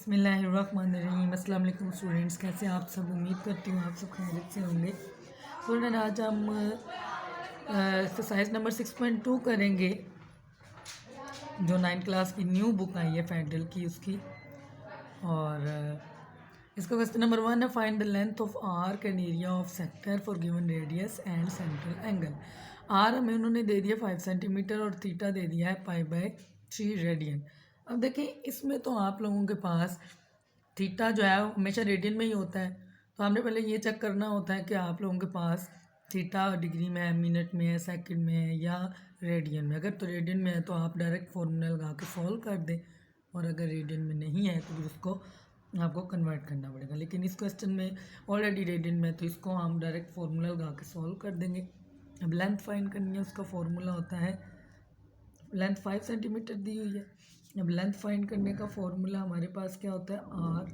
बिस्मिल्लाहिर्रहमानिर्रहीम। अस्सलाम वालेकुम स्टूडेंट्स, कैसे हैं आप सब। उम्मीद करती हूँ आप सब खैरियत से होंगे। स्टूडेंट आज हम एक्सरसाइज नंबर 6.2 करेंगे, जो 9th क्लास की न्यू बुक आई है फेडरल की उसकी। और इसका क्वेश्चन नंबर 1 है, find the length of arc and area of sector for given radius and central angle. R हमें उन्होंने दे दिया 5 सेंटीमीटर और थीटा दे दिया है π/3 रेडियन। अब देखें, इसमें तो आप लोगों के पास थीटा जो है हमेशा रेडियन में ही होता है, तो हमने पहले ये चेक करना होता है कि आप लोगों के पास थीटा डिग्री में है, मिनट में है, सेकंड में है या रेडियन में। अगर तो रेडियन में है तो आप डायरेक्ट फार्मूला लगा के सॉल्व कर दें, और अगर रेडियन में नहीं है तो फिर उसको आपको कन्वर्ट करना पड़ेगा। लेकिन इस क्वेश्चन में ऑलरेडी रेडियन में है तो इसको हम डायरेक्ट फार्मूला लगा के सॉल्व कर देंगे। अब लेंथ फाइंड करनी है, उसका फार्मूला होता है, लेंथ 5 सेंटीमीटर दी हुई है। अब लेंथ फाइंड करने का फॉर्मूला हमारे पास क्या होता है, आर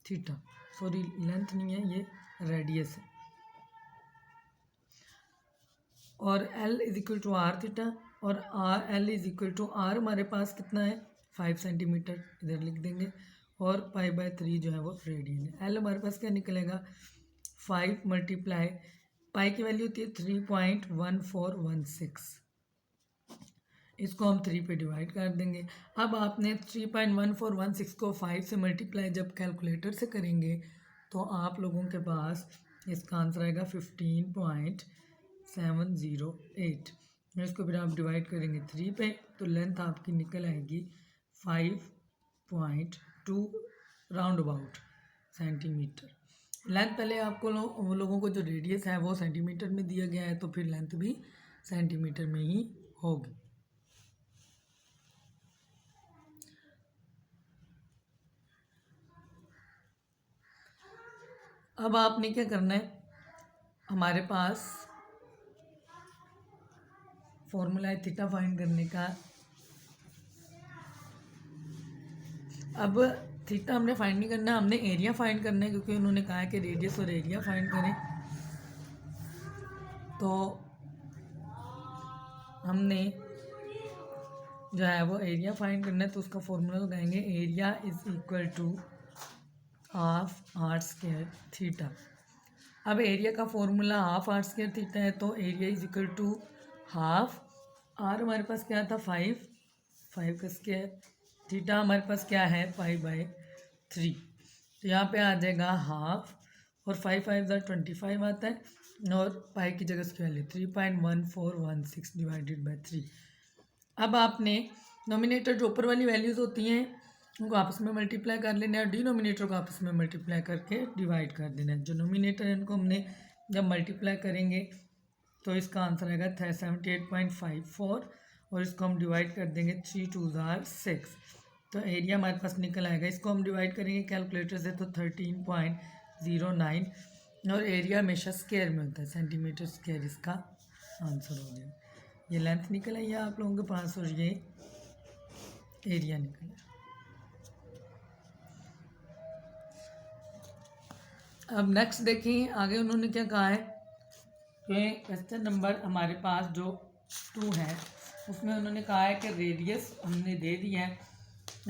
थीटा, सॉरी लेंथ नहीं है, ये रेडियस है। और L is equal to R theta, और R L is equal to R हमारे पास कितना है 5 सेंटीमीटर, इधर लिख देंगे। और π/3 जो है वो रेडियन है। L हमारे पास क्या निकलेगा, 5 मल्टीप्लाई पाई की वैल्यू होती है 3.1416, इसको हम 3 पे डिवाइड कर देंगे। अब आपने 3.1416 को 5 से मल्टीप्लाई जब कैलकुलेटर से करेंगे तो आप लोगों के पास इसका आंसर आएगा 15.708। इसको फिर आप डिवाइड करेंगे 3 पे तो लेंथ आपकी निकल आएगी 5.2 राउंड अबाउट सेंटीमीटर। लेंथ पहले आपको वो लोगों को जो रेडियस है वो सेंटीमीटर में दिया गया है, तो फिर लेंथ भी सेंटीमीटर में ही होगी। अब आपने क्या करना है, हमारे पास फॉर्मूला है थीटा फाइंड करने का। अब थीटा हमने फाइंड नहीं करना, हमने एरिया फाइंड करना है, क्योंकि उन्होंने कहा है कि रेडियस और एरिया फाइंड करें। तो हमने जो है वो एरिया फाइंड करना है, तो उसका फॉर्मूला लगाएंगे, area is equal to half R square theta. अब एरिया का formula half R square theta है, तो area is equal to half R हमारे पास क्या था 5 का स्क्वायर, थीटा हमारे पास क्या है π/3, तो यहाँ पे आ जाएगा हाफ, और 5 5 25 आता है, और पाई की जगह स्क्वायर ले 3.1416 डिवाइडेड बाई 3। अब आपने नोमिनेटर जो ऊपर वाली वैल्यूज़ होती हैं उनको आपस में मल्टीप्लाई कर लेना है, और डिनोमिनेटर को आपस में मल्टीप्लाई करके डिवाइड कर देना है। जो नोमिनेटर है इनको हमने जब मल्टीप्लाई करेंगे तो इसका आंसर आएगा 78.54, और इसको हम डिवाइड कर देंगे 3 2 6, तो एरिया हमारे पास निकल आएगा। इसको हम डिवाइड करेंगे कैलकुलेटर से तो 13.09, और एरिया हमेशा स्क्वायर में होता है, सेंटीमीटर स्क्वायर इसका आंसर हो गया। ये लेंथ निकल आई है आप लोगों के पास, और ये एरिया निकल आया। अब नेक्स्ट देखें आगे उन्होंने क्या कहा है कि क्वेश्चन नंबर हमारे पास जो 2 है उसमें उन्होंने कहा है कि रेडियस हमने दे दिया है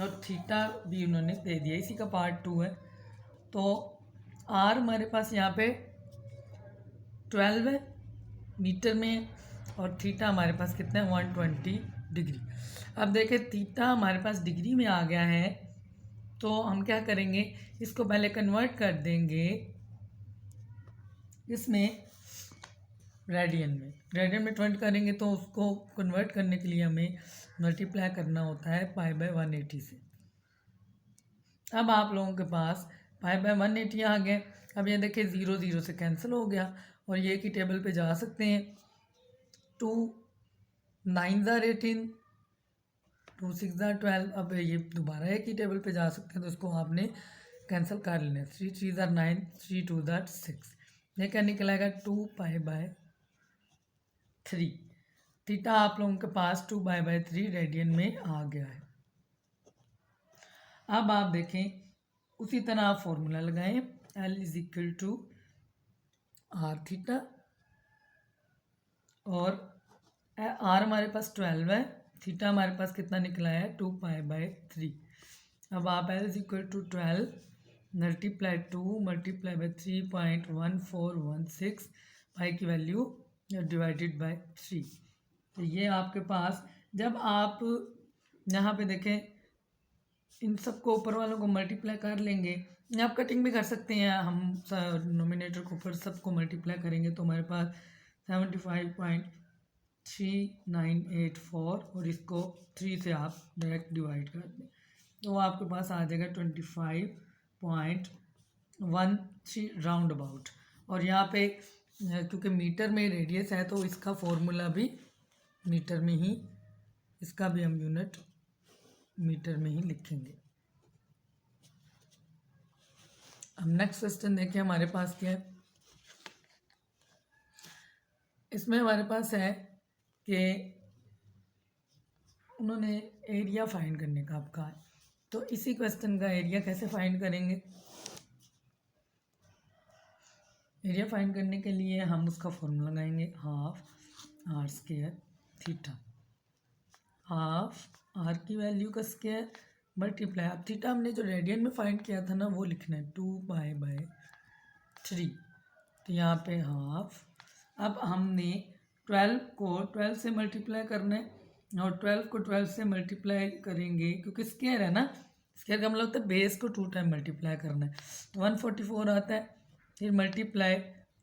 और थीटा भी उन्होंने दे दिया, इसी का पार्ट 2 है। तो आर हमारे पास यहाँ पे 12 है मीटर में, और थीटा हमारे पास कितना है 120 डिग्री। अब देखें थीटा हमारे पास डिग्री में आ गया है, तो हम क्या करेंगे, इसको पहले कन्वर्ट कर देंगे इसमें रेडियन में। रेडियन में 20 करेंगे तो उसको कन्वर्ट करने के लिए हमें मल्टीप्लाई करना होता है π/180 से। अब आप लोगों के पास π/180 आ गए। अब ये देखिए 0 0 से कैंसिल हो गया, और ये की टेबल पे जा सकते हैं, 2 9 18, 2 6 12। अब ये दोबारा एक ही टेबल पे जा सकते हैं, तो इसको आपने कैंसिल कर लेना है, 3 3 9, 3 2 6। ये क्या निकलेगा 2π/3। थीटा आप लोगों के पास 2π/3 रेडियन में आ गया है। अब आप देखें उसी तरह आप फॉर्मूला लगाएं, L is equal to R theta, और आर हमारे पास 12 है, थीटा हमारे पास कितना निकला है 2π/3। अब आप L is equal to 12 multiply 2 multiply by 3.1416 pi की वैल्यू डिवाइडेड बाई 3। तो ये आपके पास जब आप यहाँ पे देखें इन सबको ऊपर वालों को मल्टीप्लाई कर लेंगे, या आप कटिंग भी कर सकते हैं, हम नोमिनेटर को ऊपर सबको मल्टीप्लाई करेंगे तो हमारे पास 75.3984 और इसको 3 से आप डायरेक्ट डिवाइड कर दें तो आपके पास आ जाएगा 25.13 राउंड अबाउट। और यहाँ पे क्योंकि मीटर में रेडियस है तो इसका फॉर्मूला भी मीटर में ही, इसका भी हम यूनिट मीटर में ही लिखेंगे। अब नेक्स्ट क्वेश्चन देखिए हमारे पास क्या है। इसमें हमारे पास है कि उन्होंने एरिया फाइंड करने का आपका है, तो इसी क्वेश्चन का एरिया कैसे फाइंड करेंगे। एरिया फाइंड करने के लिए हम उसका फॉर्मूला लगाएंगे half R square theta. Half R की वैल्यू का स्क्वायर मल्टीप्लाई, अब थीटा हमने जो रेडियन में फाइंड किया था ना वो लिखना है 2π/3। तो यहाँ पे हाफ, अब हमने 12 को 12 से मल्टीप्लाई करना है और 12 को 12 से मल्टीप्लाई करेंगे क्योंकि स्क्वायर है ना, स्क्वायर का मतलब होता है बेस को 2 टाइम मल्टीप्लाई करना है तो 144 आता है। फिर मल्टीप्लाई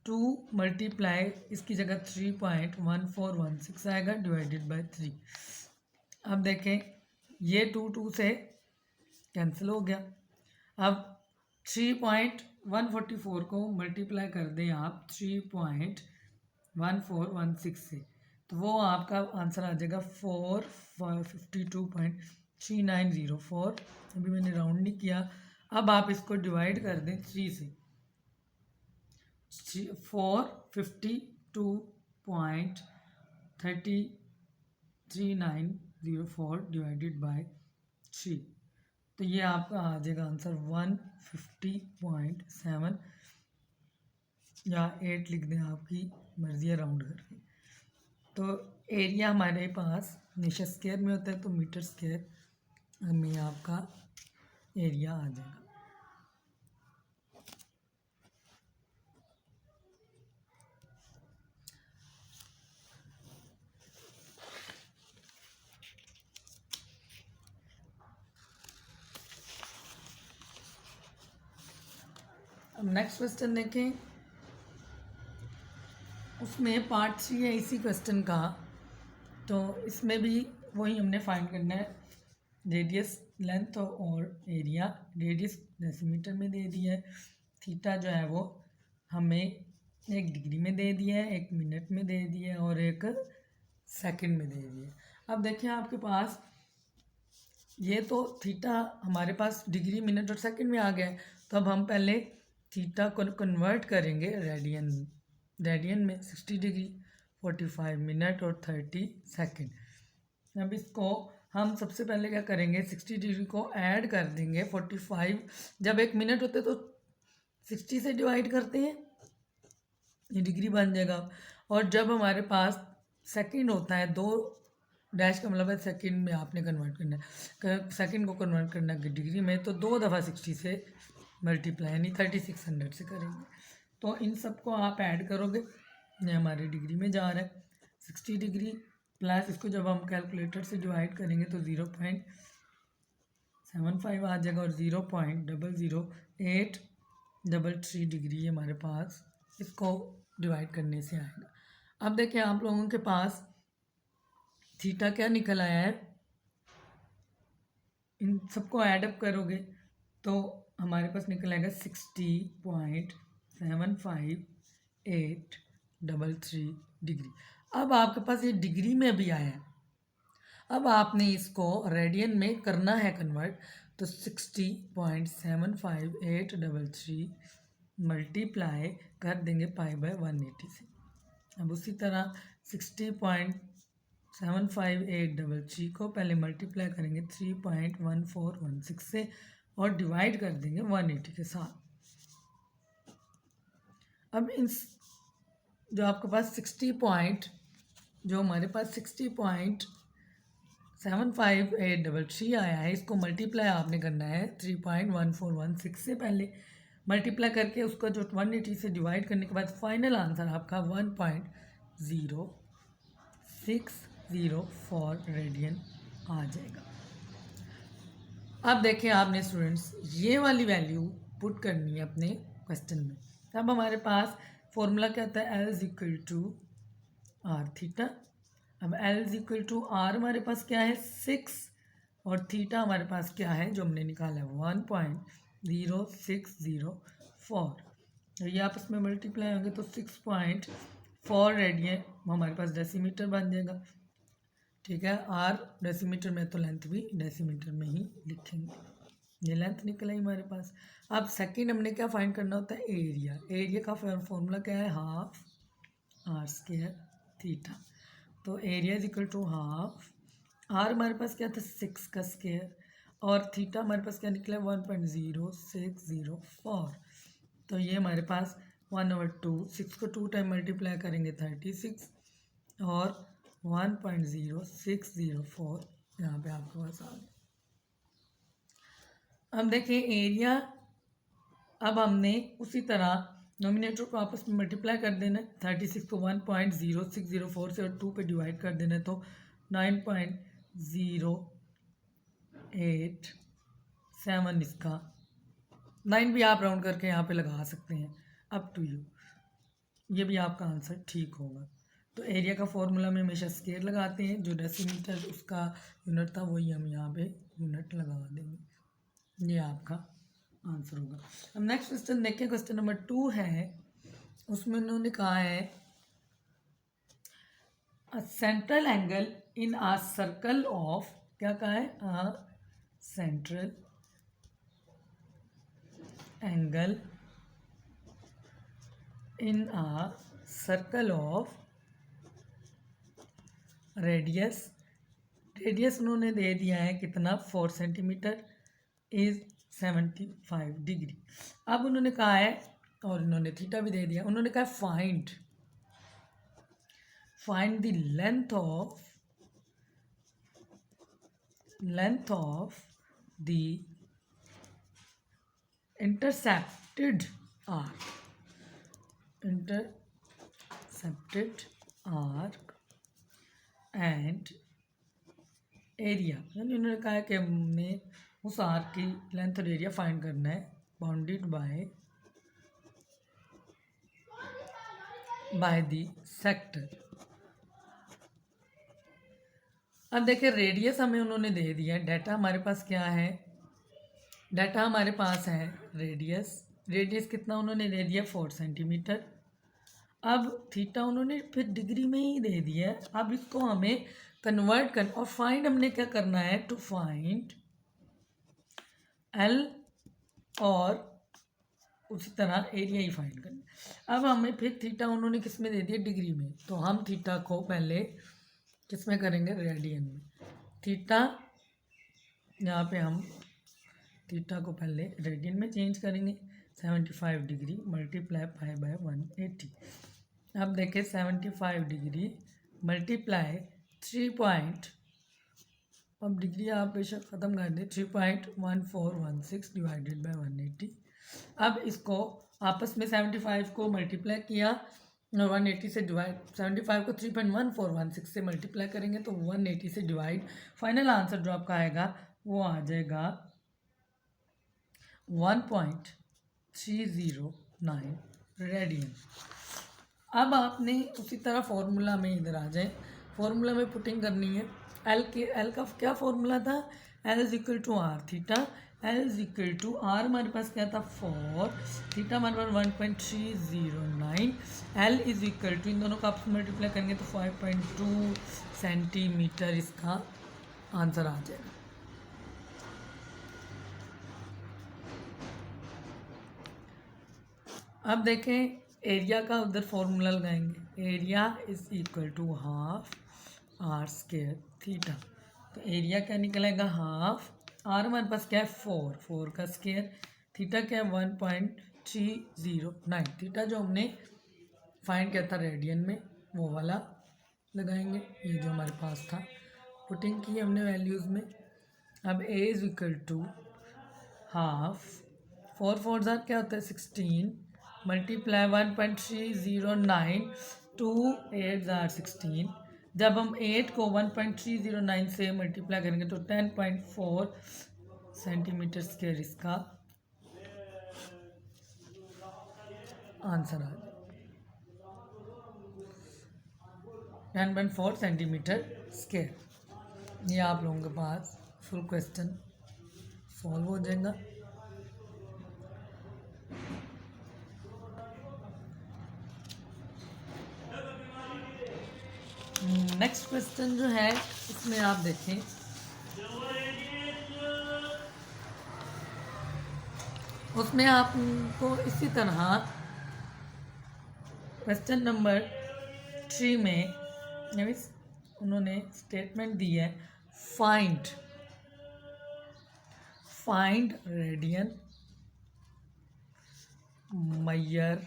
2 मल्टीप्लाई इसकी जगह 3.1416 आएगा डिवाइडेड बाय 3। अब देखें ये 2 से कैंसिल हो गया। अब 3.144 को मल्टीप्लाई कर दें आप 3.1416 से तो वो आपका आंसर आ जाएगा 452.3904। अभी मैंने राउंड नहीं किया। अब आप इसको डिवाइड कर दें 3 से, 452.3904 डिवाइडेड बाय 3 तो ये आपका आ जाएगा आंसर 150.7 या 8 लिख दें, आपकी मर्जी है राउंड करके। तो एरिया हमारे पास हमेशा स्क्वायर में होता है तो मीटर स्क्वायर में आपका एरिया आ जाएगा। अब नेक्स्ट क्वेश्चन देखें, उसमें पार्ट 3 है इसी क्वेश्चन का। तो इसमें भी वही हमने फाइंड करना है रेडियस, लेंथ और एरिया। रेडियस डेसीमीटर में दे दिया है, थीटा जो है वो हमें 1 डिग्री में दे दिया है, 1 मिनट में दे दिया है और 1 सेकंड में दे दिया है। अब देखिए आपके पास ये तो थीटा हमारे पास डिग्री मिनट और सेकंड में आ गया है, तो अब हम पहले थीटा को कन्वर्ट करेंगे रेडियन में। रेडियन में 60 डिग्री 45 मिनट और 30 सेकंड। अब इसको हम सबसे पहले क्या करेंगे, 60 डिग्री को ऐड कर देंगे 45। जब 1 मिनट होते तो 60 से डिवाइड करते हैं, ये डिग्री बन जाएगा। और जब हमारे पास सेकंड होता है, 2 डैश का मतलब है सेकंड में आपने कन्वर्ट करना है, सेकंड को कन्वर्ट करना है डिग्री में, तो 2 दफ़ा 60 से मल्टीप्लाई यानी 3600 से करेंगे। तो इन सबको आप ऐड करोगे, ये हमारे डिग्री में जा रहा है 60 डिग्री प्लस इसको जब हम कैलकुलेटर से डिवाइड करेंगे तो 0.75 आ जाएगा और 0.00833 डिग्री हमारे पास इसको डिवाइड करने से आएगा। अब देखिए आप लोगों के पास थीटा क्या निकल आया है, इन सबको ऐडअप करोगे तो हमारे पास निकल आएगा 60.75833 डिग्री। अब आपके पास ये डिग्री में भी आया है, अब आपने इसको रेडियन में करना है कन्वर्ट, तो 60.75833 मल्टीप्लाई कर देंगे π/180 से। अब उसी तरह 60.75833 को पहले मल्टीप्लाई करेंगे 3.1416 से और डिवाइड कर देंगे 180 के साथ। अब इन जो आपके पास 60 पॉइंट, जो हमारे पास 60.758 75833 आया है, इसको मल्टीप्लाई आपने करना है 3.1416 से पहले, मल्टीप्लाई करके उसको जो 180 से डिवाइड करने के बाद फाइनल आंसर आपका 1.0604 रेडियन आ जाएगा। अब देखिए आपने स्टूडेंट्स ये वाली वैल्यू पुट करनी है अपने क्वेश्चन में। अब हमारे पास फॉर्मूला क्या होता है, L is equal to R theta. अब L is equal to R हमारे पास क्या है 6 और थीटा हमारे पास क्या है जो हमने निकाला है 1.0604। तो ये आपस में मल्टीप्लाई होंगे तो 6.4 रेडियन हमारे पास डेसीमीटर बन जाएगा। ठीक है, आर डेसीमीटर में तो लेंथ भी डेसीमीटर में ही लिखेंगे। ये लेंथ निकल आई हमारे पास। अब सेकंड हमने क्या फाइंड करना होता है, एरिया। एरिया का फॉर्मूला क्या है, हाफ आर स्क्वायर थीटा। तो area is equal to half, R हमारे पास क्या था 6 का स्क्वायर और थीटा हमारे पास क्या निकला 1.0604। तो ये हमारे पास 1/2, 6 को 2 टाइम मल्टीप्लाई करेंगे 36 और 1.0604 यहाँ पे आपके पास आ गया। अब देखिए एरिया, अब हमने उसी तरह नोमिनेटर को आपस में मल्टीप्लाई कर देना है। 36 को 1.0604 से और 2 पे डिवाइड कर देना है तो 9.087 इसका 9 भी आप राउंड करके यहाँ पे लगा सकते हैं, अप टू यू। ये भी आपका आंसर ठीक होगा। तो एरिया का फॉर्मूला में हमेशा स्क्वायर लगाते हैं, जो डेसीमीटर उसका यूनिट था वही हम यहाँ पे यूनिट लगा देंगे। ये आपका आंसर होगा। अब नेक्स्ट क्वेश्चन देखिए, क्वेश्चन नंबर 2 है, उसमें उन्होंने कहा है a central angle in a circle of, क्या कहा है, a central angle in a circle of radius उन्होंने दे दिया है कितना 4 सेंटीमीटर इज 75 डिग्री। अब उन्होंने कहा है, और उन्होंने थीटा भी दे दिया, उन्होंने कहा find the length of the intercepted arc and area. यानी उन्होंने कहा कि हमने उस आर्क की लेंथ और एरिया फाइंड करना है बाउंडेड बाय द सेक्टर। अब देखिए रेडियस हमें उन्होंने दे दिया है, डाटा हमारे पास क्या है, डाटा हमारे पास है रेडियस कितना उन्होंने दे दिया 4 सेंटीमीटर। अब थीटा उन्होंने फिर डिग्री में ही दे दिया है। अब इसको हमें कन्वर्ट कर और फाइंड हमने क्या करना है, टू फाइंड एल और उसी तरह एरिया ही फाइंड करना। अब हमें फिर थीटा उन्होंने किस में दे दिया, डिग्री में, तो हम थीटा को पहले किस में करेंगे, रेडियन में। थीटा यहाँ पे हम थीटा को पहले रेडियन में चेंज करेंगे, 75 डिग्री मल्टीप्लाई पाई बाय 180। अब देखें 75 डिग्री मल्टीप्लाई 3 अब डिग्री आप बेशक ख़त्म कर दें, 3.1416 डिवाइडेड बाय 180। अब इसको आपस में 75 को मल्टीप्लाई किया और 180 से डिवाइड, 75 को 3.1416 से मल्टीप्लाई करेंगे तो 180 से डिवाइड, फाइनल आंसर जो आपका आएगा वो आ जाएगा 1.309 रेडियन। अब आपने उसी तरह फॉर्मूला में इधर आ जाए, फॉर्मूला में पुटिंग करनी है। एल का क्या फॉर्मूला था, L is equal to R theta. L is equal to R हमारे पास क्या था 4, थीटा हमारे पास 1.309। एल इज इक्वल टू, इन दोनों का आपस में मल्टीप्लाई करेंगे तो 5.2 सेंटीमीटर इसका आंसर आ जाएगा। अब देखें एरिया का उधर फॉर्मूला लगाएंगे, area is equal to half R square theta. तो एरिया क्या निकलेगा, हाफ, आर हमारे पास क्या है 4 का स्क्वायर, थीटा क्या है 1.309। थीटा जो हमने फाइंड किया था रेडियन में वो वाला लगाएंगे, ये जो हमारे पास था पुटिंग की हमने वैल्यूज़ में। अब ए इज इक्वल टू हाफ, 4 4 क्या होता है 16, मल्टीप्लाई 1.309, 2 8 16। जब हम 8 को 1.309 से मल्टीप्लाई करेंगे तो 10.4 सेंटीमीटर स्क्वायर इसका आंसर आ जाएगा। 10.4 सेंटीमीटर स्क्वायर। ये आप लोगों के पास फुल क्वेश्चन सॉल्व हो जाएगा। नेक्स्ट क्वेश्चन जो है इसमें आप देखें, उसमें आपको इसी तरह क्वेश्चन नंबर 3 में उन्होंने स्टेटमेंट दी है, find radian, measure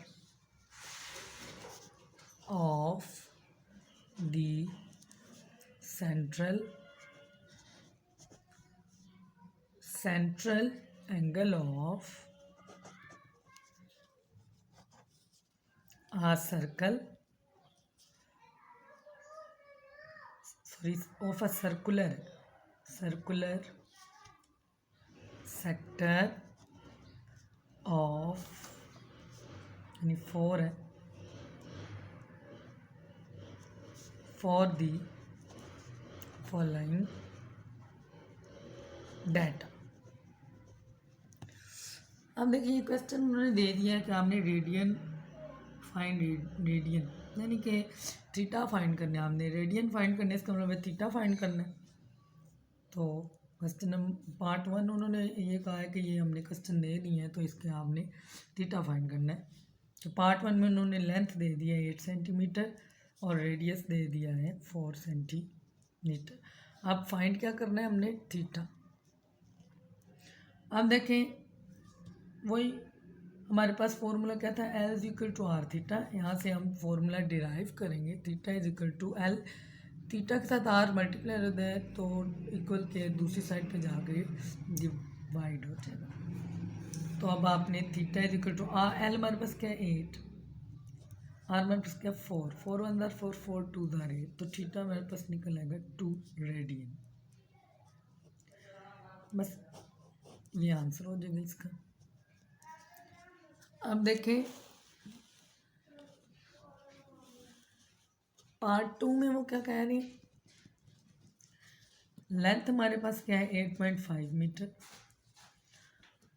of the central angle of a circle, of a circular sector of 4 है, for the following data। अब देखिए क्वेश्चन उन्होंने दे दिया कि आपने रेडियन यानी कि थीटा फाइंड करना है, आपने रेडियन फाइंड करने इसका मतलब है थीटा फाइंड करना है। तो क्वेश्चन पार्ट 1 उन्होंने ये कहा है कि ये हमने क्वेश्चन दे दिए हैं तो इसके आपने थीटा फाइंड करना है। तो पार्ट 1 में उन्होंने लेंथ दे दिया है 8 सेंटीमीटर और रेडियस दे दिया है 4 सेंटीमीटर। अब फाइंड क्या करना है हमने, थीटा। अब देखें वही हमारे पास फॉर्मूला क्या था, L is equal to R theta. यहाँ से हम फॉर्मूला डिराइव करेंगे, theta is equal to L, theta के साथ आर मल्टीप्लाई होता है तो इक्वल के दूसरी साइड पे जाके डिवाइड हो जाएगा। तो अब आपने theta is equal to L हमारे पास क्या है 8, आर हमारे पास क्या 4, 4 1 जार 4, 4 2 जार 8, तो थीटा हमारे पास निकल आएगा 2 रेडियन। बस ये आंसर हो जाएगा इसका। अब देखें पार्ट 2 में वो क्या कह रही है, लेंथ हमारे पास क्या है 8.5 मीटर,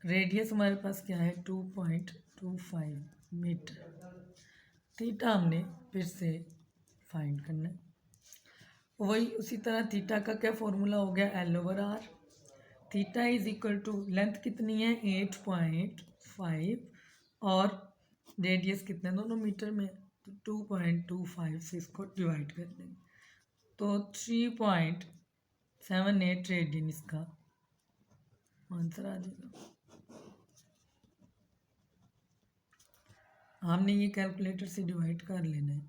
रेडियस हमारे पास क्या है 2.25 मीटर, थीटा हमने फिर से फाइंड करना है। वही उसी तरह थीटा का क्या फॉर्मूला हो गया L/R, theta is equal to length कितनी है 8.5 और रेडियस कितने दोनों मीटर में, तो 2.25 से इसको डिवाइड कर देंगे तो 3.78 रेडियन इसका आंसर आ जाएगा। हमने ये कैलकुलेटर से डिवाइड कर लेना है।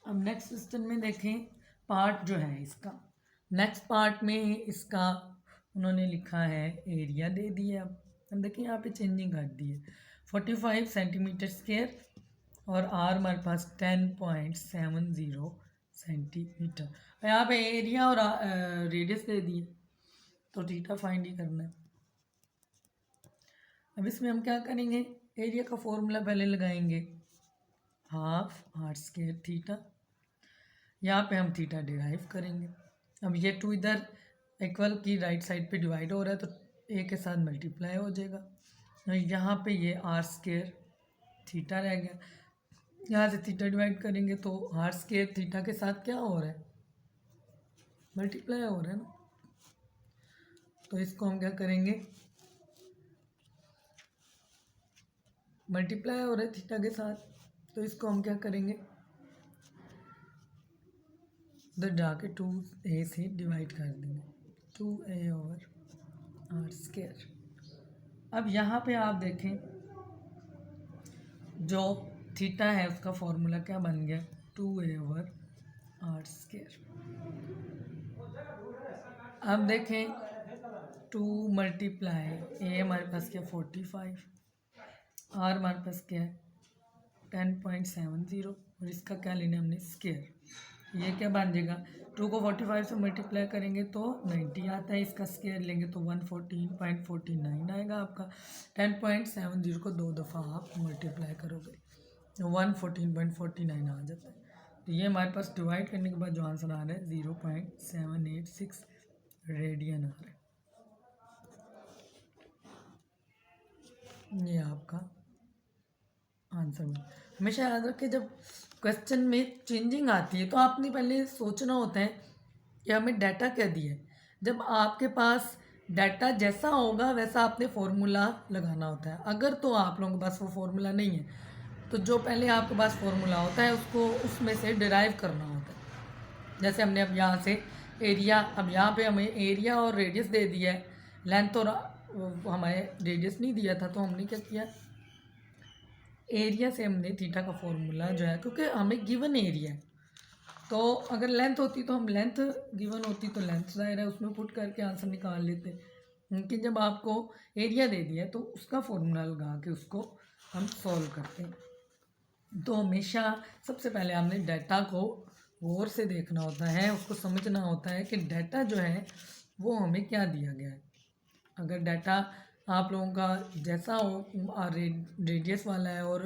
अब नेक्स्ट क्वेश्चन में देखें पार्ट जो है इसका, नेक्स्ट पार्ट में इसका उन्होंने लिखा है एरिया दे दिया। अब देखिए यहाँ पे चेंजिंग कर दी है 45 सेंटीमीटर स्क्वायर और आर हमारे पास 10.70 सेंटीमीटर। यहाँ पे एरिया और रेडियस दे दिए तो थीटा फाइंड ही करना है। अब इसमें हम क्या करेंगे, एरिया का फॉर्मूला पहले लगाएंगे, हाफ आर स्क्वायर थीटा, यहाँ पे हम थीटा डिराइव करेंगे। अब ये 2 इधर इक्वल की राइट साइड पे डिवाइड हो रहा है तो ए के साथ मल्टीप्लाई हो जाएगा। यहाँ पे ये आर स्क्वायर थीटा रह गया, यहाँ से थीटा डिवाइड करेंगे तो आर स्क्वायर थीटा के साथ क्या हो रहा है मल्टीप्लाई हो रहा है ना, तो इसको हम क्या करेंगे मल्टीप्लाई हो रहा है थीटा के साथ, तो इसको हम क्या करेंगे उधर जाके 2a से डिवाइड कर देंगे, 2a/r स्क्वायर। अब यहाँ पे आप देखें जो थीटा है उसका फॉर्मूला क्या बन गया, 2a/r²। अब देखें 2 मल्टीप्लाई ए हमारे पास क्या 45, आर हमारे पास क्या है 10.70 और इसका क्या लेना हमने स्क्वायर। ये क्या बन जाएगा 2 को 45 से मल्टीप्लाई करेंगे तो 90 आता है, इसका स्क्वायर लेंगे तो 114.49 आएगा आपका। 10.70 को 2 दफ़ा आप मल्टीप्लाई करोगे तो 114.49 आ जाता है। तो ये हमारे पास डिवाइड करने के बाद जो आंसर आ रहा है 0.786 रेडियन आ रहा है। ये आपका आंसर है। हमेशा याद रखें जब क्वेश्चन में चेंजिंग आती है तो आपने पहले सोचना होता है कि हमें डाटा क्या दिया है। जब आपके पास डाटा जैसा होगा वैसा आपने फॉर्मूला लगाना होता है। अगर तो आप लोगों के पास वो फॉर्मूला नहीं है तो जो पहले आपके पास फॉर्मूला होता है उसको उसमें से डिराइव करना होता है। जैसे हमने अब यहाँ से एरिया, अब यहाँ पे हमें एरिया और रेडियस दे दिया है, लेंथ और हमारे रेडियस नहीं दिया था, तो हमने क्या किया एरिया से हमने थीटा का फॉर्मूला जो है, क्योंकि हमें गिवन एरिया है तो अगर लेंथ होती तो हम लेंथ गिवन होती तो लेंथ ज़ाहिर है उसमें पुट करके आंसर निकाल लेते। लेकिन जब आपको एरिया दे दिया तो उसका फॉर्मूला लगा के उसको हम सॉल्व करते हैं। तो हमेशा सबसे पहले हमने डाटा को गौर से देखना होता है, उसको समझना होता है कि डाटा जो है वो हमें क्या दिया गया है। अगर डाटा आप लोगों का जैसा हो रेडियस वाला है और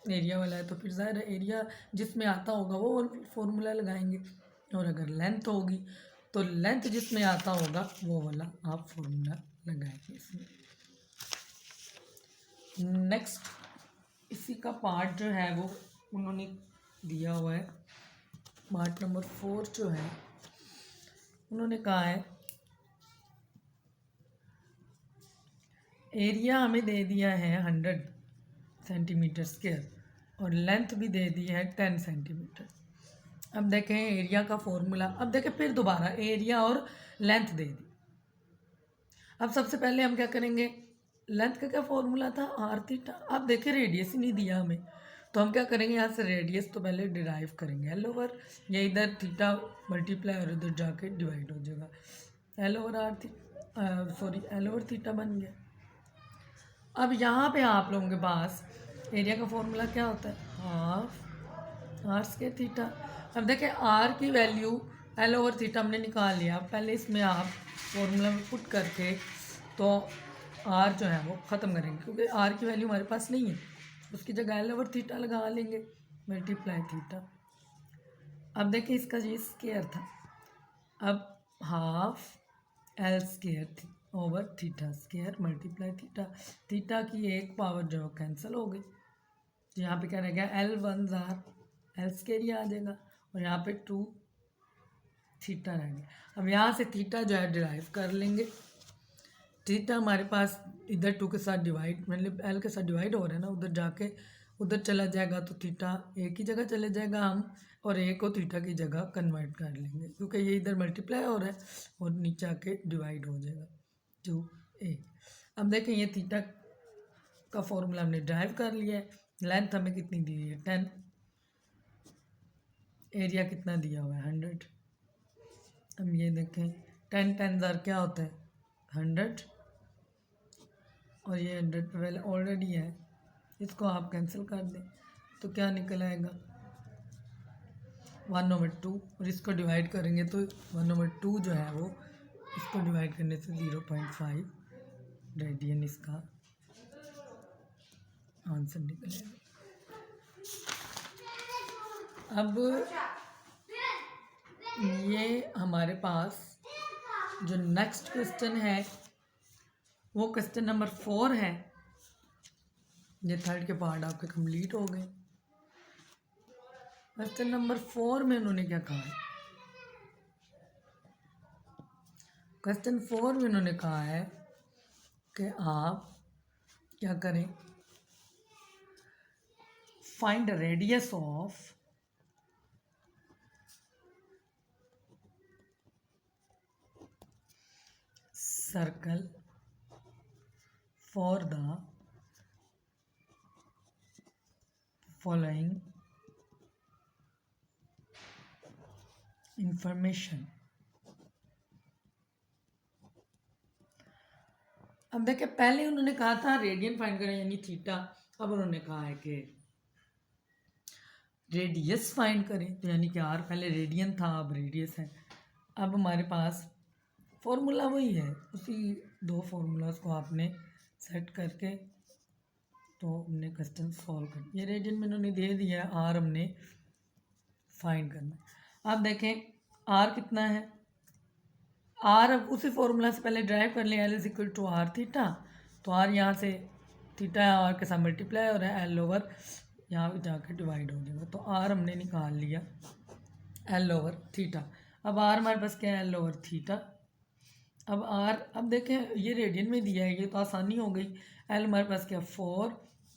एरिया वाला है तो फिर ज़ाहिर एरिया जिसमें आता होगा वो फॉर्मूला लगाएंगे, और अगर लेंथ होगी तो लेंथ जिसमें आता होगा वो वाला आप फॉर्मूला लगाएंगे इसमें। नेक्स्ट इसी का पार्ट जो है वो उन्होंने दिया हुआ है, पार्ट नंबर 4 जो है उन्होंने कहा है एरिया हमें दे दिया है 100 सेंटीमीटर स्क्वायर और लेंथ भी दे दी है 10 सेंटीमीटर। अब देखें एरिया का फॉर्मूला, अब देखें फिर दोबारा एरिया और लेंथ दे दी। अब सबसे पहले हम क्या करेंगे, लेंथ का क्या फॉर्मूला था आर थीटा। अब देखें रेडियस ही नहीं दिया हमें तो हम क्या करेंगे यहाँ से रेडियस तो पहले डिराइव करेंगे एल ओवर, ये इधर थीटा मल्टीप्लाई और इधर जाके डिवाइड हो जाएगा, L over R theta, sorry L over theta बन गया। अब यहाँ पे आप लोगों के पास एरिया का फॉर्मूला क्या होता है हाफ आर स्क्वायर थीटा। अब देखें आर की वैल्यू एल ओवर थीटा हमने निकाल लिया, पहले इसमें आप फॉर्मूला में पुट करके तो आर जो है वो ख़त्म करेंगे, क्योंकि आर की वैल्यू हमारे पास नहीं है, उसकी जगह एल ओवर थीटा लगा लेंगे मल्टीप्लाई थीटा। अब देखें इसका ये स्क्वायर था, अब हाफ एल स्क्वायर थी over theta square multiply theta, theta की एक पावर जो कैंसिल हो गई तो यहाँ पे क्या रह गया एल वन ज़ार एल स्क्वायर ही आ जाएगा और यहाँ पे 2 थीटा रह गया। अब यहाँ से थीटा जो है डिराइव कर लेंगे, थीटा हमारे पास इधर 2 के साथ डिवाइड मतलब एल के साथ डिवाइड हो रहा है ना, उधर जाके उधर चला जाएगा तो थीटा एक ही जगह चले जाएगा हम, और ए को थीटा की जगह कन्वर्ट कर लेंगे क्योंकि ये इधर मल्टीप्लाई हो रहा है और नीचे आके डिवाइड हो जाएगा 2a। अब देखें ये थीटा का फॉर्मूला हमने ड्राइव कर लिया है, लेंथ हमें कितनी दी हुई है 10, एरिया कितना दिया हुआ है 100। अब ये देखें 10 ज़ार क्या होता है 100 और ये 100 पहले ऑलरेडी है, इसको आप कैंसिल कर दें तो क्या निकल आएगा 1/2 और इसको डिवाइड करेंगे तो 1/2 जो है वो इसको डिवाइड करने से 0.5 रेडियन इसका आंसर निकलेगा। अब ये हमारे पास जो नेक्स्ट क्वेश्चन है वो क्वेश्चन नंबर 4 है, ये थर्ड के पार्ट आपके कंप्लीट हो गए। क्वेश्चन नंबर 4 में उन्होंने क्या कहा है, क्वेश्चन 4 में उन्होंने कहा है कि आप क्या करें find radius of circle for the following information. अब देखिए पहले उन्होंने कहा था रेडियन फाइंड करें यानी थीटा, अब उन्होंने कहा है कि रेडियस फाइंड करें, तो यानी कि आर पहले रेडियन था अब रेडियस है। अब हमारे पास फॉर्मूला वही है, उसी दो फार्मूलाज को आपने सेट करके तो हमने क्वेश्चन सॉल्व कर। ये रेडियन में उन्होंने दे दिया है, आर हमने फाइंड करना है। अब देखें आर कितना है, आर अब उसी फॉर्मूला से पहले ड्राइव कर लें, L is equal to R theta. तो आर यहाँ से थीटा आर के साथ मल्टीप्लाई हो रहा है, एल ओवर यहाँ पे जाकर डिवाइड हो जाएगा। तो आर हमने निकाल लिया एल ओवर थीटा। अब आर हमारे पास क्या है, एल ओवर थीटा। अब आर, अब देखें ये रेडियन में दिया है, ये तो आसानी हो गई। एल हमारे पास क्या 4,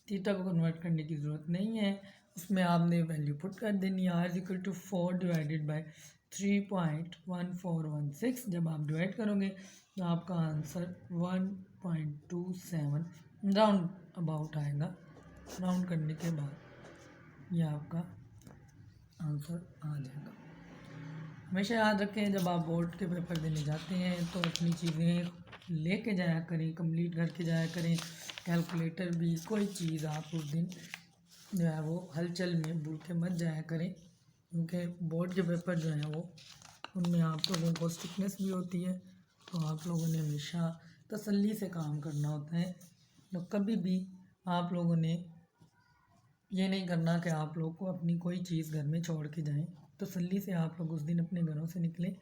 थीटा को कन्वर्ट करने की ज़रूरत नहीं है, उसमें आपने वैल्यू पुट कर देनी है। R is equal to 4 divided by 3.1416। जब आप डिवाइड करोगे तो आपका आंसर 1.27 राउंड अबाउट आएगा। राउंड करने के बाद ये आपका आंसर आ जाएगा। हमेशा याद रखें जब आप बोर्ड के पेपर देने जाते हैं तो अपनी चीज़ें लेके जाया करें, कंप्लीट करके जाया करें। कैलकुलेटर भी, कोई चीज़ आप उस दिन जो है वो हलचल में भूल के मत जाया करें, क्योंकि बोर्ड के पेपर जो हैं वो उनमें आप लोगों को स्टिकनेस भी होती है, तो आप लोगों ने हमेशा तसल्ली से काम करना होता है। तो कभी भी आप लोगों ने ये नहीं करना कि आप लोग को अपनी कोई चीज़ घर में छोड़ के जाएं। तसल्ली से आप लोग उस दिन अपने घरों से निकलें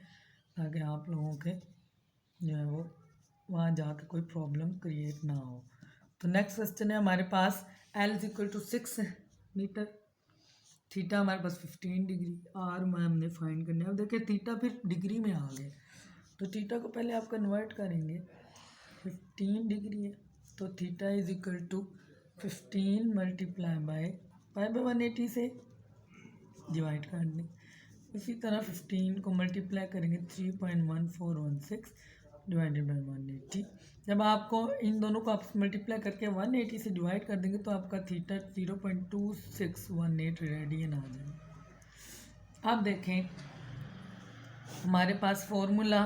ताकि आप लोगों के जो है वो वहाँ जाकर कोई प्रॉब्लम क्रिएट ना हो। तो नेक्स्ट क्वेश्चन है हमारे पास, L is equal to 6 metre, theta हमारे पास 15 डिग्री, आर में हमने फाइंड करना है। अब देखिए थीटा फिर डिग्री में आ गया, तो थीटा को पहले आप कन्वर्ट करेंगे। 15 डिग्री है तो theta is equal to 15 multiply by pi by 180 से डिवाइड कर दें। इसी तरह 15 को मल्टीप्लाई करेंगे 3.1416 डिवाइडेड बाई 180। जब आपको इन दोनों को आप मल्टीप्लाई करके 180 से डिवाइड कर देंगे तो आपका थीटा 0.2618 रेडियन आ जाएगा। अब देखें हमारे पास फॉर्मूला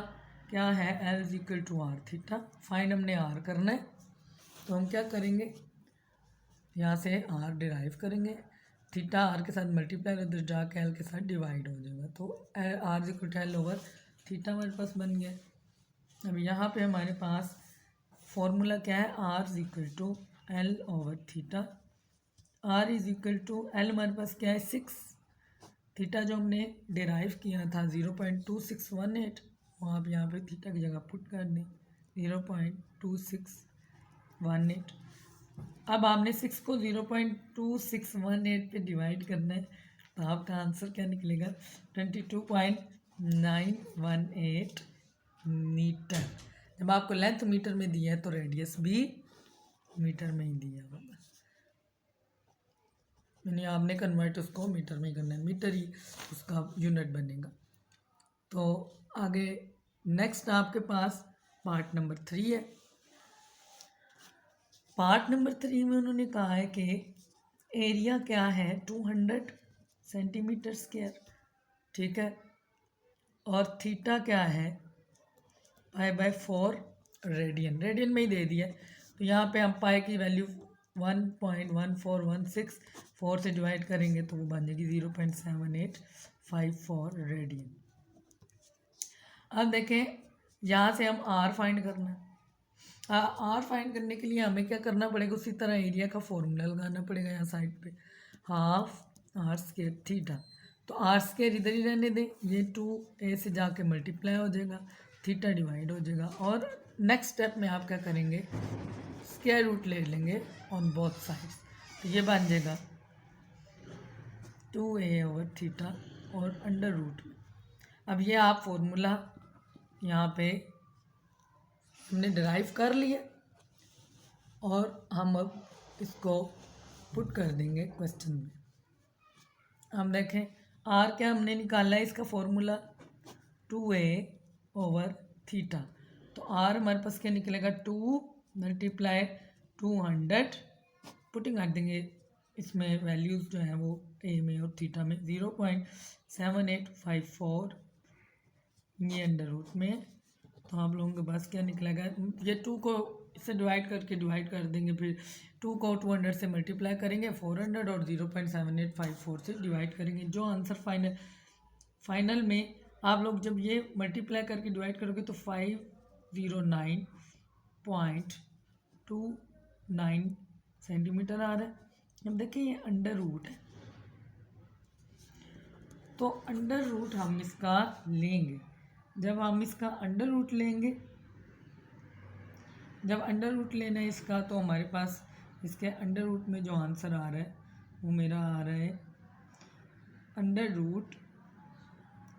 क्या है, L is equal to R theta. Find हमने आर करना है, तो हम क्या करेंगे, यहाँ से आर डिराइव करेंगे, थीटा आर के साथ मल्टीप्लाई कर दो, जाके एल के साथ डिवाइड हो जाएगा। तो R is equal to L over theta हमारे पास बन गया। अब यहाँ पे हमारे पास फॉर्मूला क्या है, R is equal to L over theta. R is equal to L हमारे पास क्या है 6, थीटा जो हमने डिराइव किया था 0.2618, वो आप यहाँ पे थीटा की जगह पुट कर दें 0.2618। अब आपने 6 को 0.2618 पे डिवाइड करना है, तो आपका आंसर क्या निकलेगा 22.918 मीटर। जब आपको लेंथ मीटर में दिया है तो रेडियस भी मीटर में ही दिया होगा, यानी आपने कन्वर्ट उसको मीटर में ही करना है, मीटर ही उसका यूनिट बनेगा। तो आगे नेक्स्ट आपके पास पार्ट नंबर 3 है। पार्ट नंबर 3 में उन्होंने कहा है कि एरिया क्या है 200 सेंटीमीटर स्क्वायर, ठीक है, और थीटा क्या है पाई बाय 4 रेडियन, रेडियन में ही दे दिया है। तो यहाँ पे हम पाई की वैल्यू 1.1416 4 से डिवाइड करेंगे तो वो बन जाएगी 0.7854 रेडियन। अब देखें यहाँ से हम आर फाइंड करना है। आर फाइंड करने के लिए हमें क्या करना पड़ेगा, उसी तरह एरिया का फॉर्मूला लगाना पड़ेगा यहाँ साइड पे, हाफ आर स्क्वायर थीटा। तो आर स्क्वायर इधर ही रहने दें, ये 2a से जाके मल्टीप्लाई हो जाएगा, थीटा डिवाइड हो जाएगा। और नेक्स्ट स्टेप में आप क्या करेंगे, स्क्वायर रूट ले लेंगे ऑन बोथ साइड्स, तो ये बन जाएगा 2a ओवर थीटा और अंडर रूट में। अब ये आप फॉर्मूला यहाँ पे हमने डिराइव कर लिया और हम अब इसको पुट कर देंगे क्वेश्चन में। हम देखें आर क्या हमने निकाला है, इसका फॉर्मूला 2a ओवर थीटा। तो आर हमारे पास क्या निकलेगा 2 मल्टीप्लाई 200, पुटिंग कर देंगे इसमें वैल्यूज़ जो हैं वो ए में और थीटा में 0.7854 ये अंडर रूट में, तो आप लोगों के पास क्या निकलेगा, ये 2 को इससे डिवाइड कर देंगे, फिर 2 को 200 से मल्टीप्लाई करेंगे 400 और 0.7854 से डिवाइड करेंगे। जो आंसर फाइनल में आप लोग जब ये मल्टीप्लाई करके डिवाइड करोगे तो 509.29 सेंटीमीटर आ रहा है। अब देखिए ये अंडर रूट है, तो अंडर रूट हम इसका लेंगे। जब हम इसका अंडर रूट लेंगे, जब अंडर रूट लेना है इसका, तो हमारे पास इसके अंडर रूट में जो आंसर आ रहा है वो मेरा आ रहा है अंडर रूट,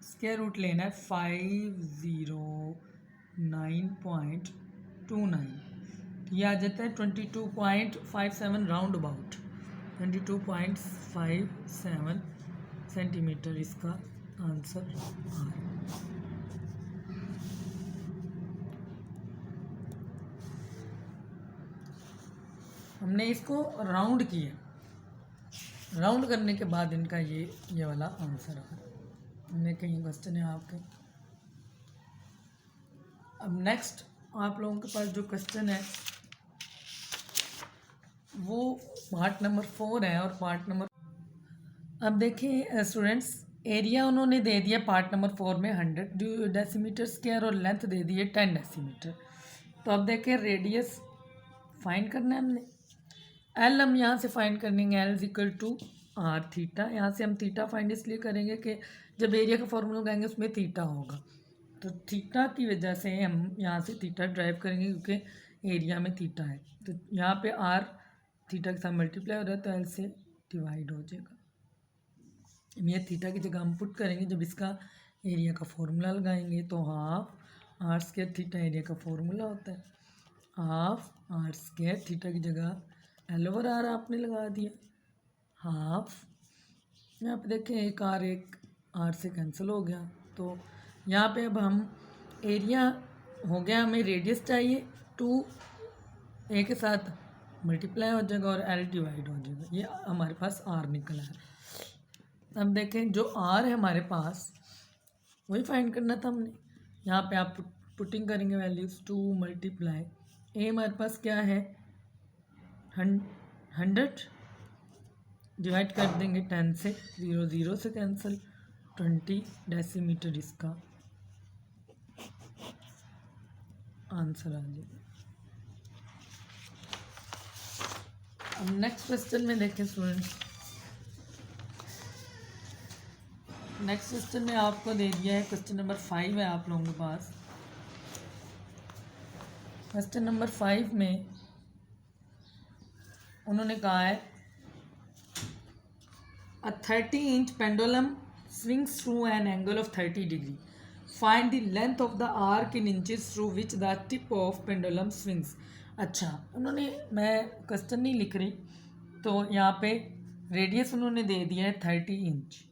स्क्वायर रूट लेना है 509.29, ये आ जाता है 22.57 राउंड अबाउट 22.57 सेंटीमीटर इसका आंसर आ रहा है। हमने इसको राउंड किया, राउंड करने के बाद इनका ये वाला आंसर आ रहा है। हमने कहीं क्वेश्चन है आपके। अब नेक्स्ट आप लोगों के पास जो क्वेश्चन है वो पार्ट नंबर 4 है, और पार्ट नंबर, अब देखिए स्टूडेंट्स, एरिया उन्होंने दे दिया पार्ट नंबर 4 में 100 डेसीमीटर स्क्वायर और लेंथ दे दी है 10 डेसीमीटर। तो अब देखिए रेडियस फाइंड करना है हमने। एल हम यहाँ से फाइंड करेंगे, L is equal to R theta. यहाँ से हम थीटा फाइंड इसलिए करेंगे कि जब एरिया का फॉर्मूला लगाएंगे उसमें थीटा होगा, तो थीटा की वजह से हम यहाँ से थीटा ड्राइव करेंगे क्योंकि एरिया में थीटा है। तो यहाँ पे आर थीटा के साथ मल्टीप्लाई हो रहा है तो एल से डिवाइड हो जाएगा। ये थीटा की जगह हम पुट करेंगे, जब इसका एरिया का फॉर्मूला लगाएंगे तो half R square theta area का फॉर्मूला होता है, हाफ आर स्क्वायर थीटा की जगह एल ओवर आर आपने लगा दिया, हाफ, यहाँ पे देखें एक आर से कैंसिल हो गया। तो यहाँ पे अब हम एरिया हो गया, हमें रेडियस चाहिए 2 ए के साथ मल्टीप्लाई हो जाएगा और एल डिवाइड हो जाएगा, ये हमारे पास आर निकला है। अब देखें जो आर है हमारे पास वही फाइंड करना था हमने। यहाँ पे आप पुटिंग करेंगे वैल्यूज 2 मल्टीप्लाई ए हमारे पास क्या है 100 डिवाइड कर देंगे 10 से, 0 से कैंसिल, 20 डेसीमीटर इसका आंसर आ जाएगा। अब नेक्स्ट क्वेश्चन में देखें स्टूडेंट्स, नेक्स्ट क्वेश्चन में आपको दे दिया है, क्वेश्चन नंबर 5 है आप लोगों के पास। क्वेश्चन नंबर 5 में उन्होंने कहा है a 30-inch pendulum swings through an angle of 30 degree. Find the length of the arc in inches through which the tip of pendulum swings. अच्छा, उन्होंने, मैं क्वेश्चन नहीं लिख रही, तो यहाँ पे रेडियस उन्होंने दे दिया है 30 इंच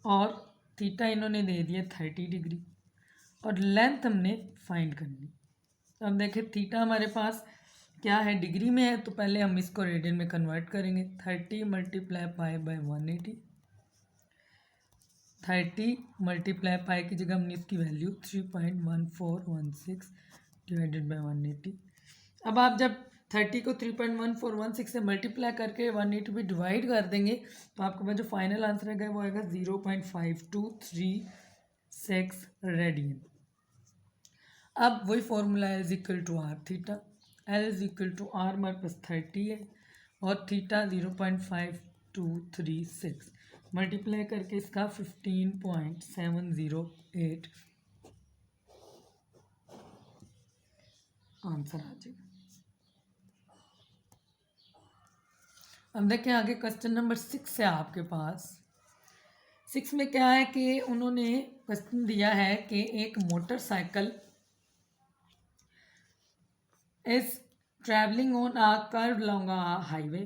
और थीटा इन्होंने दे दिया 30 डिग्री और लेंथ हमने फाइंड करनी। तो अब देखें थीटा हमारे पास क्या है, डिग्री में है, तो पहले हम इसको रेडियन में कन्वर्ट करेंगे। 30 multiply pi by 180, 30 multiply pi की जगह हमने इसकी वैल्यू 3.1416 डिवाइडेड बाय 180। अब आप जब 30 को 3.1416 से मल्टीप्लाई करके 180 पे डिवाइड कर देंगे तो आपके पास जो फाइनल आंसर आएगा वो आएगा 0.5236 रेडियन। अब वही फॉर्मूला है is equal to R theta, L is equal to R हमारे पास 30 है और थीटा 0.5236 मल्टीप्लाई करके इसका 15.708 आंसर आ जाएगा। अब देखें आगे क्वेश्चन नंबर 6 है आपके पास। 6 में क्या है कि उन्होंने क्वेश्चन दिया है कि एक motorcycle is travelling on a curve long a highway,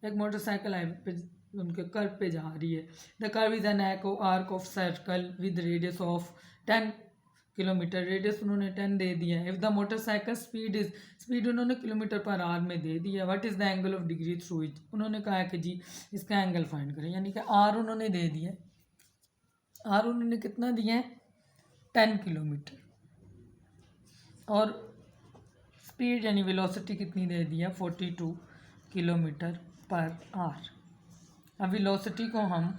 एक मोटरसाइकिल हाईवे पे उनके कर्व पे जा रही है। The curve is an arc of circle with radius of 10 kilometre, radius उन्होंने 10 दे दिया है। If the motorcycle speed is, speed उन्होंने किलोमीटर पर आवर में दे दिया। What is the angle of degree through it, उन्होंने कहा कि जी इसका एंगल फाइंड करें, यानी कि आर उन्होंने दे दिया, आर उन्होंने कितना दिया है 10 किलोमीटर, और स्पीड यानी वेलोसिटी कितनी दे दिया 42 किलोमीटर पर आवर। अब वेलोसिटी को हम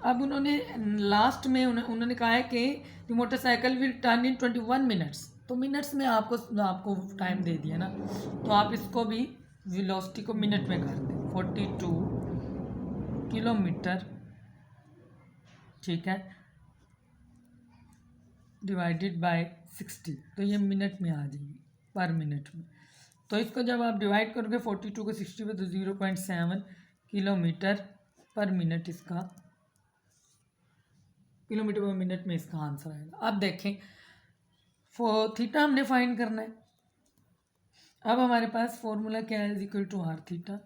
अब उन्होंने लास्ट में उन्होंने कहा है कि the motorcycle will turn in 21 minutes, तो मिनट्स में आपको टाइम दे दिया ना, तो आप इसको भी वेलोसिटी को मिनट में कर दें 42 किलोमीटर, ठीक है, डिवाइडेड बाय 60, तो ये मिनट में आ जाएगी पर मिनट में। तो इसको जब आप डिवाइड करोगे 42 को 60 पे तो 0.7 किलोमीटर पर मिनट इसका किलोमीटर पर मिनट में इसका आंसर आएगा। अब देखें थीटा हमने फाइंड करना है। अब हमारे पास फॉर्मूला क्या है, equal to R theta.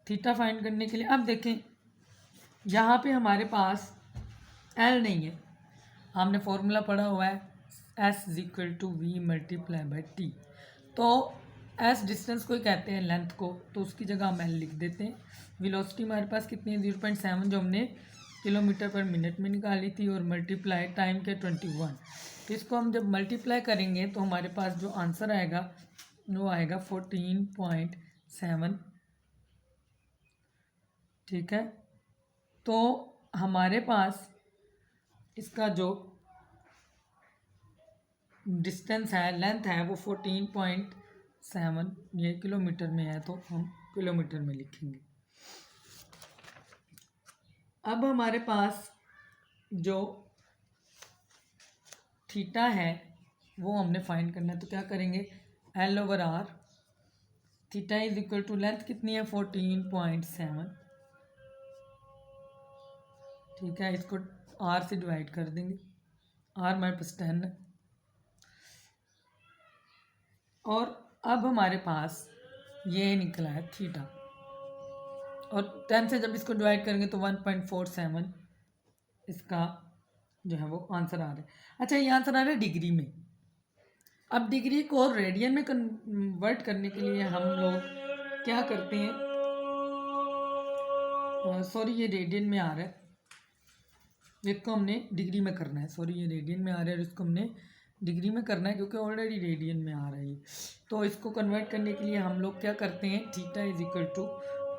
Theta find करने के लिए अब देखें यहाँ पे हमारे पास एल नहीं है, हमने फॉर्मूला पढ़ा हुआ है S is equal to V multiply by T. तो एस डिस्टेंस को ही कहते हैं लेंथ को, तो उसकी जगह हम एल लिख देते हैं। वेलोसिटी हमारे पास कितनी है 0.7 जो हमने किलोमीटर पर मिनट में निकाली थी, और मल्टीप्लाई टाइम के 21। तो इसको हम जब मल्टीप्लाई करेंगे तो हमारे पास जो आंसर आएगा वो आएगा 14.7, ठीक है। तो हमारे पास इसका जो डिस्टेंस है लेंथ है वो 14.7, ये किलोमीटर में है तो हम किलोमीटर में लिखेंगे। अब हमारे पास जो थीटा है वो हमने फाइंड करना है, तो क्या करेंगे L over R, theta is equal to length कितनी है 14.7, ठीक है, इसको आर से डिवाइड कर देंगे, आर हमारे पास 10 है। और अब हमारे पास ये निकला है थीटा, और 10 से जब इसको डिवाइड करेंगे तो 1.47 इसका जो है वो आंसर आ रहा है। अच्छा, ये आंसर आ रहा है डिग्री में। अब डिग्री को रेडियन में कन्वर्ट करने के लिए हम लोग क्या करते हैं, सॉरी ये रेडियन में आ रहा है, इसको हमने डिग्री में करना है, सॉरी ये रेडियन में आ रहा है और इसको हमने डिग्री में करना है क्योंकि ऑलरेडी रेडियन में आ रहा है। तो इसको कन्वर्ट करने के लिए हम लोग क्या करते हैं, थीटा इज इक्वल टू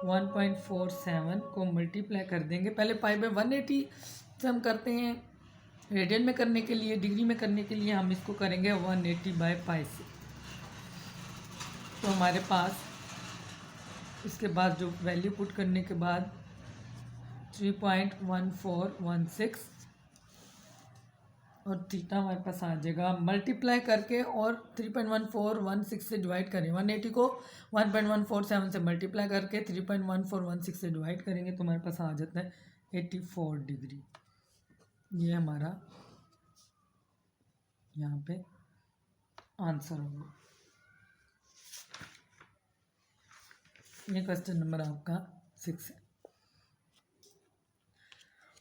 1.47 को मल्टीप्लाई कर देंगे, पहले पाई बाय 180 से हम करते हैं, रेडियन में करने के लिए डिग्री में करने के लिए हम इसको करेंगे 180 बाय पाई से। तो हमारे पास इसके बाद जो वैल्यू पुट करने के बाद 3.1416 और थीटा हमारे पास आ जाएगा, मल्टीप्लाई करके और 3.1416 से डिवाइड करें, 180 को 1.147 से मल्टीप्लाई करके 3.1416 से डिवाइड करेंगे तो हमारे पास आ जाता है 84 डिग्री। ये हमारा यहाँ पे आंसर होगा। ये क्वेश्चन नंबर आपका 6 है।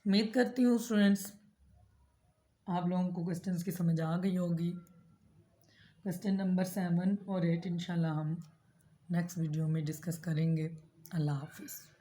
उम्मीद करती हूँ स्टूडेंट्स आप लोगों को क्वेश्चंस की समझ आ गई होगी। क्वेश्चन नंबर 7 और 8 इंशाल्लाह हम नेक्स्ट वीडियो में डिस्कस करेंगे। अल्लाह हाफिज़।